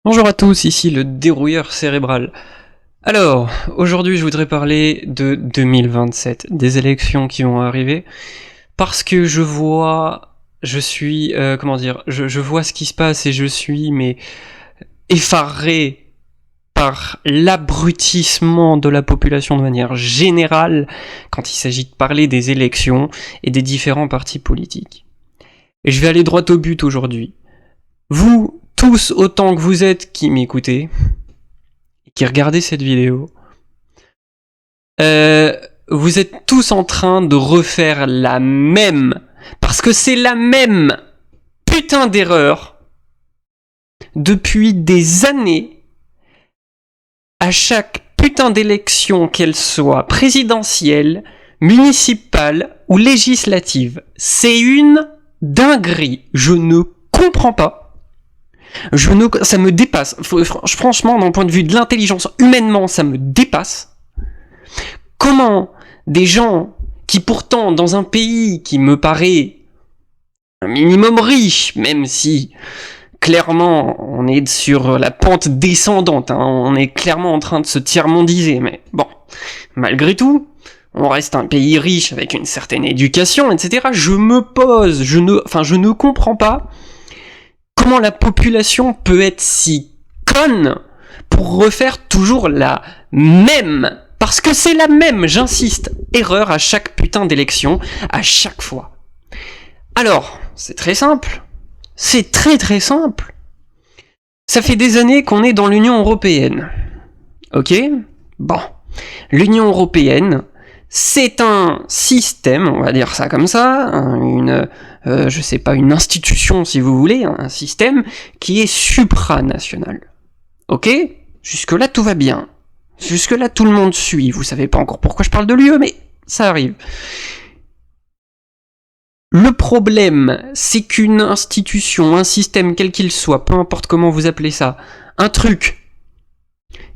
Bonjour à tous, ici le dérouilleur cérébral. Alors, aujourd'hui je voudrais parler de 2027, des élections qui vont arriver, parce que je vois ce qui se passe et je suis, effaré par l'abrutissement de la population de manière générale quand il s'agit de parler des élections et des différents partis politiques. Et je vais aller droit au but aujourd'hui. Vous, tous autant que vous êtes qui m'écoutez, et qui regardez cette vidéo, vous êtes tous en train de refaire la même, parce que c'est la même putain d'erreur, depuis des années, à chaque putain d'élection, qu'elle soit présidentielle, municipale ou législative. C'est une dinguerie. Je ne comprends pas. Ça me dépasse. Franchement, d'un point de vue de l'intelligence, humainement, ça me dépasse. Comment des gens qui pourtant, dans un pays qui me paraît un minimum riche, même si clairement on est sur la pente descendante, on est clairement en train de se tiers-mondiser, mais bon, malgré tout, on reste un pays riche avec une certaine éducation, etc. Je ne comprends pas comment la population peut être si conne pour refaire toujours la même, parce que c'est la même, j'insiste, erreur à chaque putain d'élection, à chaque fois. Alors, c'est très simple. C'est très très simple. Ça fait des années qu'on est dans l'Union Européenne. Ok ? Bon. L'Union Européenne, c'est un système, on va dire ça comme ça, une institution si vous voulez, un système qui est supranational. Ok ? Jusque-là tout va bien. Jusque-là tout le monde suit. Vous savez pas encore pourquoi je parle de l'UE, mais ça arrive. Le problème, c'est qu'une institution, un système quel qu'il soit, peu importe comment vous appelez ça, un truc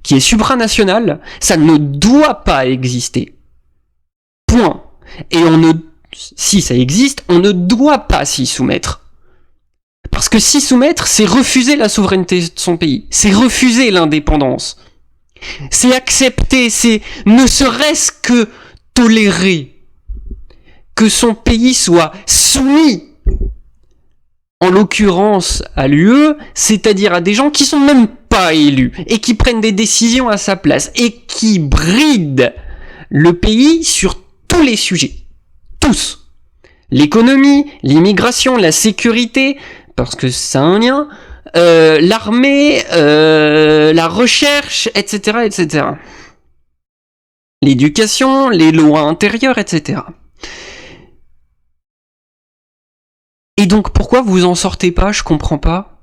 qui est supranational, ça ne doit pas exister. Point. Et si ça existe, on ne doit pas s'y soumettre. Parce que s'y soumettre, c'est refuser la souveraineté de son pays. C'est refuser l'indépendance. C'est accepter, c'est ne serait-ce que tolérer que son pays soit soumis, en l'occurrence à l'UE, c'est-à-dire à des gens qui sont même pas élus, et qui prennent des décisions à sa place, et qui brident le pays sur tous les sujets. Tous. L'économie, l'immigration, la sécurité, parce que ça a un lien, l'armée, la recherche, etc., etc. L'éducation, les lois intérieures, etc. Et donc pourquoi vous en sortez pas, je comprends pas.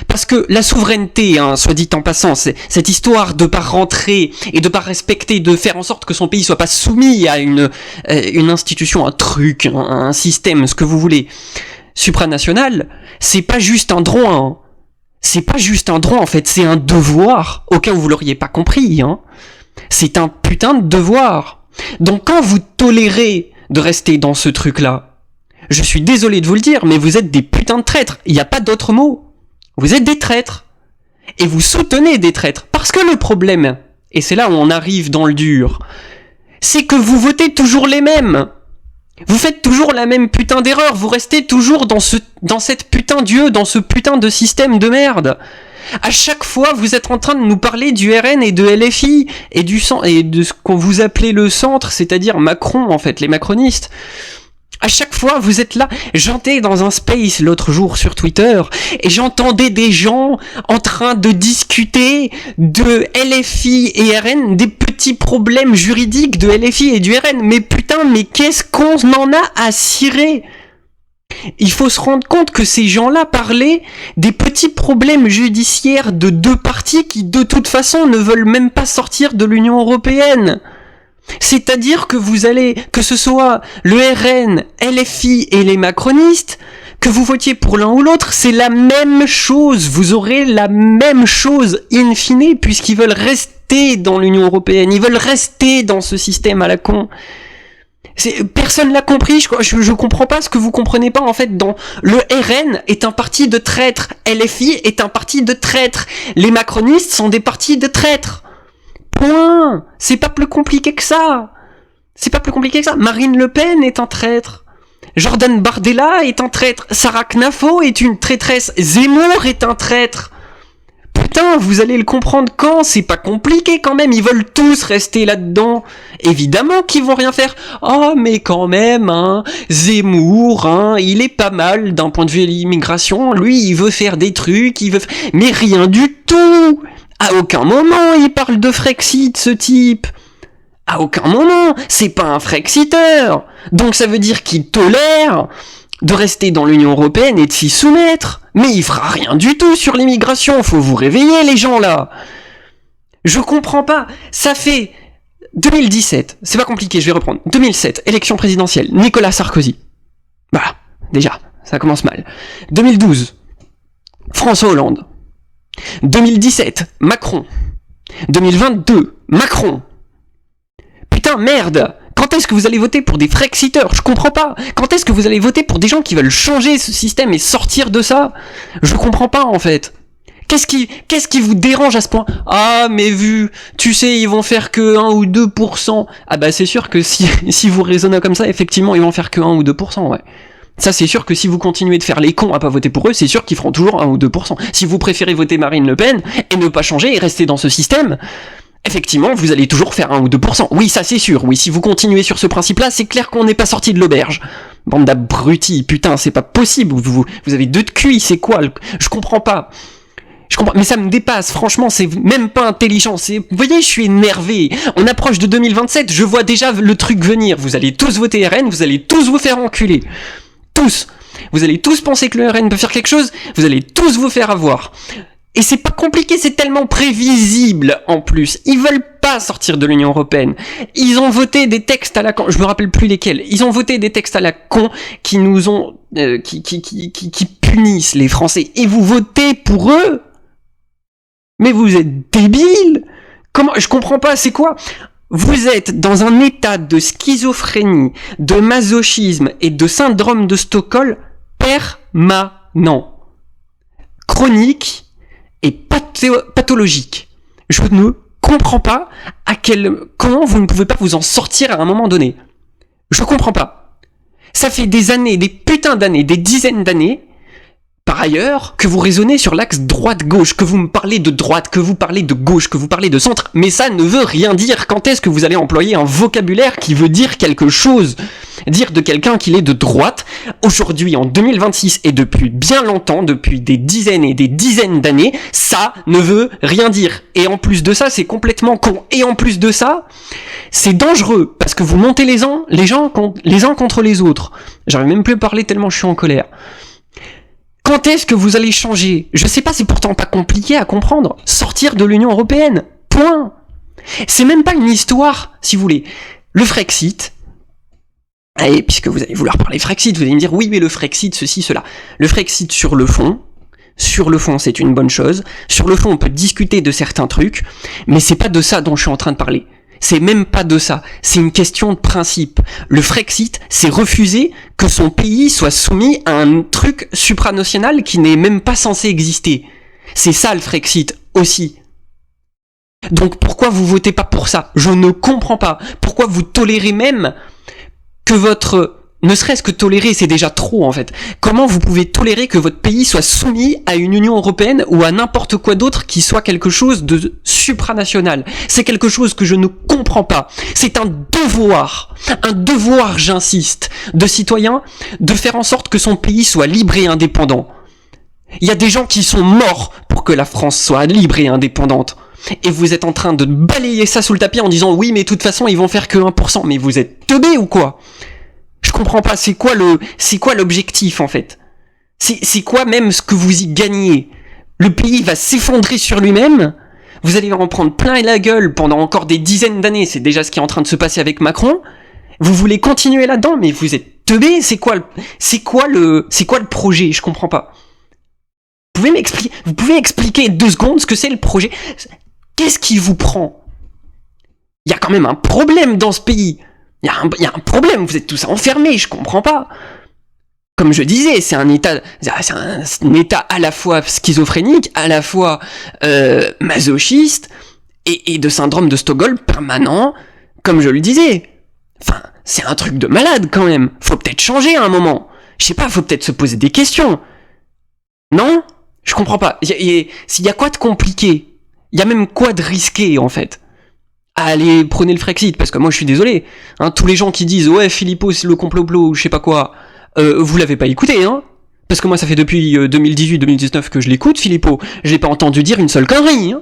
Parce que la souveraineté, soit dit en passant, c'est cette histoire de pas rentrer et de pas respecter, de faire en sorte que son pays soit pas soumis à une institution, un truc, un système, ce que vous voulez, supranational, c'est pas juste un droit, C'est pas juste un droit en fait, c'est un devoir, au cas où vous l'auriez pas compris, C'est un putain de devoir. Donc quand vous tolérez de rester dans ce truc-là, je suis désolé de vous le dire, mais vous êtes des putains de traîtres. Il n'y a pas d'autre mot. Vous êtes des traîtres. Et vous soutenez des traîtres. Parce que le problème, et c'est là où on arrive dans le dur, c'est que vous votez toujours les mêmes. Vous faites toujours la même putain d'erreur. Vous restez toujours dans cette putain d'yeux, dans ce putain de système de merde. À chaque fois, vous êtes en train de nous parler du RN et de LFI et de ce qu'on vous appelez le centre, c'est-à-dire Macron, en fait, les macronistes. À chaque fois, vous êtes là. J'étais dans un space l'autre jour sur Twitter et j'entendais des gens en train de discuter de LFI et RN, des petits problèmes juridiques de LFI et du RN. Mais putain, mais qu'est-ce qu'on en a à cirer ? Il faut se rendre compte que ces gens-là parlaient des petits problèmes judiciaires de deux partis qui, de toute façon, ne veulent même pas sortir de l'Union Européenne. C'est-à-dire que vous allez, que ce soit le RN, LFI et les macronistes, que vous votiez pour l'un ou l'autre, c'est la même chose. Vous aurez la même chose in fine, puisqu'ils veulent rester dans l'Union Européenne. Ils veulent rester dans ce système à la con. Personne l'a compris, je comprends pas ce que vous comprenez pas en fait. Le RN est un parti de traîtres, LFI est un parti de traîtres, les macronistes sont des partis de traîtres. Point. C'est pas plus compliqué que ça. Marine Le Pen est un traître. Jordan Bardella est un traître. Sarah Knafo est une traîtresse. Zemmour est un traître. Putain, vous allez le comprendre quand? C'est pas compliqué quand même, ils veulent tous rester là-dedans. Évidemment qu'ils vont rien faire. Oh, mais quand même, Zemmour, il est pas mal d'un point de vue de l'immigration. Lui, il veut faire des trucs, mais rien du tout. À aucun moment, il parle de Frexit, ce type. À aucun moment, c'est pas un Frexiteur. Donc ça veut dire qu'il tolère de rester dans l'Union Européenne et de s'y soumettre. Mais il fera rien du tout sur l'immigration, faut vous réveiller les gens là. Je comprends pas, ça fait 2017, c'est pas compliqué, je vais reprendre. 2007, élection présidentielle, Nicolas Sarkozy. Voilà, déjà, ça commence mal. 2012, François Hollande. 2017, Macron. 2022, Macron. Putain, merde! Quand est-ce que vous allez voter pour des Frexiteurs? Je comprends pas. Quand est-ce que vous allez voter pour des gens qui veulent changer ce système et sortir de ça? Je comprends pas en fait. Qu'est-ce qui vous dérange à ce point? Ah, mais tu sais, ils vont faire que 1 ou 2%. Ah bah c'est sûr que si vous raisonnez comme ça, effectivement, ils vont faire que 1 ou 2%, ouais. Ça c'est sûr que si vous continuez de faire les cons à pas voter pour eux, c'est sûr qu'ils feront toujours 1 ou 2%. Si vous préférez voter Marine Le Pen et ne pas changer et rester dans ce système, effectivement, vous allez toujours faire 1 ou 2%. Oui, ça c'est sûr. Oui, si vous continuez sur ce principe-là, c'est clair qu'on n'est pas sorti de l'auberge. Bande d'abrutis, putain, c'est pas possible. Vous avez 2 de QI, c'est quoi? Je comprends pas. Mais ça me dépasse, franchement, c'est même pas intelligent. Vous voyez, je suis énervé. On approche de 2027, je vois déjà le truc venir. Vous allez tous voter RN, vous allez tous vous faire enculer. Tous. Vous allez tous penser que le RN peut faire quelque chose, vous allez tous vous faire avoir. Et c'est pas compliqué, c'est tellement prévisible en plus. Ils veulent pas sortir de l'Union Européenne. Ils ont voté des textes à la con, je me rappelle plus lesquels. Ils ont voté des textes à la con qui nous ont qui punissent les Français. Et vous votez pour eux? Mais vous êtes débiles! Comment? Je comprends pas, c'est quoi? Vous êtes dans un état de schizophrénie, de masochisme et de syndrome de Stockholm permanent. Chronique et pathologique. Je ne comprends pas comment vous ne pouvez pas vous en sortir à un moment donné. Je comprends pas. Ça fait des années, des putains d'années, des dizaines d'années, par ailleurs, que vous raisonnez sur l'axe droite-gauche, que vous me parlez de droite, que vous parlez de gauche, que vous parlez de centre, mais ça ne veut rien dire. Quand est-ce que vous allez employer un vocabulaire qui veut dire quelque chose? Dire de quelqu'un qu'il est de droite, aujourd'hui en 2026 et depuis bien longtemps, depuis des dizaines et des dizaines d'années, ça ne veut rien dire. Et en plus de ça, c'est complètement con. Et en plus de ça, c'est dangereux, parce que vous montez les uns contre les autres. J'arrive même plus à parler tellement je suis en colère. Quand est-ce que vous allez changer? Je sais pas, c'est pourtant pas compliqué à comprendre. Sortir de l'Union Européenne. Point. C'est même pas une histoire, si vous voulez. Le Frexit. Et puisque vous allez vouloir parler Frexit, vous allez me dire oui, mais le Frexit, ceci, cela. Le Frexit sur le fond, c'est une bonne chose. Sur le fond, on peut discuter de certains trucs, mais c'est pas de ça dont je suis en train de parler. C'est même pas de ça, c'est une question de principe. Le Frexit, c'est refuser que son pays soit soumis à un truc supranational qui n'est même pas censé exister. C'est ça le Frexit aussi. Donc pourquoi vous votez pas pour ça? Je ne comprends pas. Pourquoi vous tolérez même que ne serait-ce que tolérer, c'est déjà trop en fait. Comment vous pouvez tolérer que votre pays soit soumis à une Union Européenne ou à n'importe quoi d'autre qui soit quelque chose de supranational? C'est quelque chose que je ne comprends pas. C'est un devoir, j'insiste, de citoyen, de faire en sorte que son pays soit libre et indépendant. Il y a des gens qui sont morts pour que la France soit libre et indépendante. Et vous êtes en train de balayer ça sous le tapis en disant oui mais de toute façon ils vont faire que 1%. Mais vous êtes teubés ou quoi? Je comprends pas, c'est quoi l'objectif en fait? C'est quoi même ce que vous y gagnez? Le pays va s'effondrer sur lui-même, vous allez en prendre plein la gueule pendant encore des dizaines d'années, c'est déjà ce qui est en train de se passer avec Macron. Vous voulez continuer là-dedans, mais vous êtes teubés, c'est quoi le projet? Je comprends pas. Vous pouvez expliquer 2 secondes ce que c'est le projet? Qu'est-ce qui vous prend? Il y a quand même un problème dans ce pays. Il y a un problème, vous êtes tous enfermés, je comprends pas. Comme je disais, c'est un état à la fois schizophrénique, à la fois masochiste, et de syndrome de Stockholm permanent, comme je le disais. Enfin, c'est un truc de malade quand même. Faut peut-être changer à un moment. Je sais pas, faut peut-être se poser des questions. Non ? Je comprends pas. S'il y a quoi de compliqué ? Il y a même quoi de risqué en fait ? Allez, prenez le Frexit, parce que moi je suis désolé. Hein, tous les gens qui disent ouais Philippot c'est le complot ou je sais pas quoi, vous l'avez pas écouté, hein ? Parce que moi ça fait depuis 2018-2019 que je l'écoute, Philippot. Je l'ai pas entendu dire une seule connerie. Hein.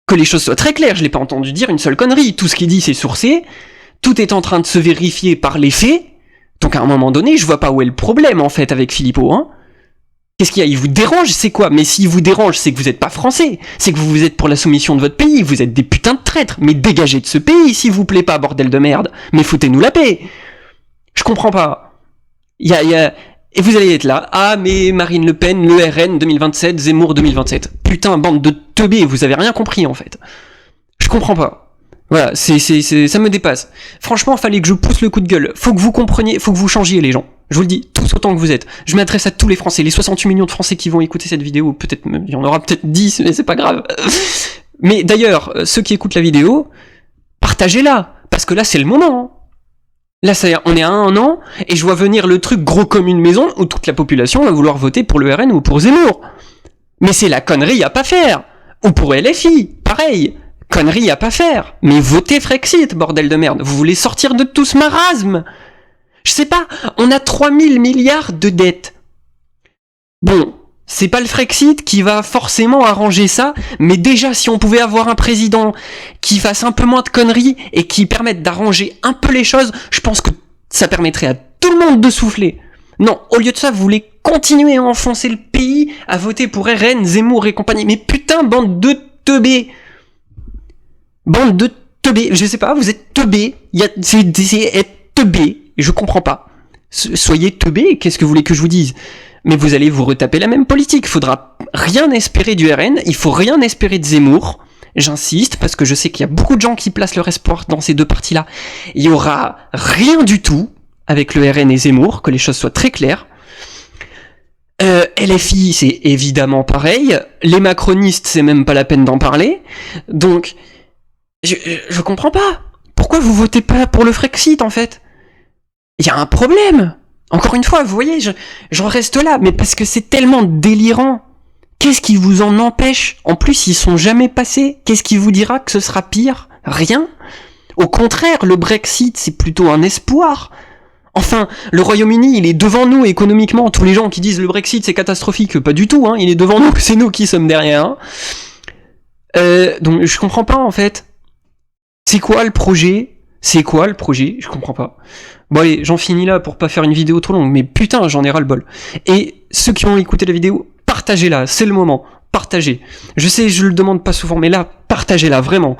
Que les choses soient très claires, je l'ai pas entendu dire une seule connerie. Tout ce qu'il dit c'est sourcé, tout est en train de se vérifier par les faits. Donc à un moment donné, je vois pas où est le problème en fait avec Philippot, hein. Qu'est-ce qu'il y a ? Il vous dérange, c'est quoi ? Mais s'il vous dérange, c'est que vous êtes pas français. C'est que vous êtes pour la soumission de votre pays. Vous êtes des putains de traîtres. Mais dégagez de ce pays, s'il vous plaît pas, bordel de merde. Mais foutez-nous la paix. Je comprends pas. Et vous allez être là. Ah, mais Marine Le Pen, le RN 2027, Zemmour 2027. Putain, bande de teubés, vous avez rien compris, en fait. Je comprends pas. Voilà, ça me dépasse. Franchement, fallait que je pousse le coup de gueule. Faut que vous compreniez, faut que vous changiez, les gens. Je vous le dis, tous autant que vous êtes. Je m'adresse à tous les Français, les 68 millions de Français qui vont écouter cette vidéo. Peut-être, il y en aura peut-être 10, mais c'est pas grave. Mais d'ailleurs, ceux qui écoutent la vidéo, partagez-la. Parce que là, c'est le moment. Là, on est à 1 an, et je vois venir le truc gros comme une maison, où toute la population va vouloir voter pour le RN ou pour Zemmour. Mais c'est la connerie à pas faire. Ou pour LFI, pareil. Connerie à pas faire. Mais votez Frexit, bordel de merde. Vous voulez sortir de tout ce marasme. Je sais pas, on a 3000 milliards de dettes. Bon, c'est pas le Frexit qui va forcément arranger ça, mais déjà si on pouvait avoir un président qui fasse un peu moins de conneries et qui permette d'arranger un peu les choses, je pense que ça permettrait à tout le monde de souffler. Non, au lieu de ça, vous voulez continuer à enfoncer le pays, à voter pour RN, Zemmour et compagnie. Mais putain, bande de teubés. Bande de teubés. Je sais pas, vous êtes teubés. C'est être teubé. Je comprends pas. Soyez teubés, qu'est-ce que vous voulez que je vous dise ? Mais vous allez vous retaper la même politique. Faudra rien espérer du RN, il faut rien espérer de Zemmour. J'insiste, parce que je sais qu'il y a beaucoup de gens qui placent leur espoir dans ces deux partis-là. Il y aura rien du tout avec le RN et Zemmour, que les choses soient très claires. LFI, c'est évidemment pareil. Les macronistes, c'est même pas la peine d'en parler. Donc, je comprends pas. Pourquoi vous votez pas pour le Frexit, en fait ? Il y a un problème. Encore une fois, vous voyez, j'en reste là, mais parce que c'est tellement délirant. Qu'est-ce qui vous en empêche ? En plus, ils sont jamais passés. Qu'est-ce qui vous dira que ce sera pire ? Rien. Au contraire, le Brexit, c'est plutôt un espoir. Enfin, le Royaume-Uni, il est devant nous économiquement. Tous les gens qui disent le Brexit, c'est catastrophique, pas du tout, hein. Il est devant nous, c'est nous qui sommes derrière. Hein. Donc, je comprends pas, en fait. C'est quoi le projet ? Je comprends pas. Bon allez, j'en finis là pour pas faire une vidéo trop longue, mais putain, j'en ai ras le bol. Et ceux qui ont écouté la vidéo, partagez-la, c'est le moment. Partagez. Je sais, je le demande pas souvent, mais là, partagez-la, vraiment.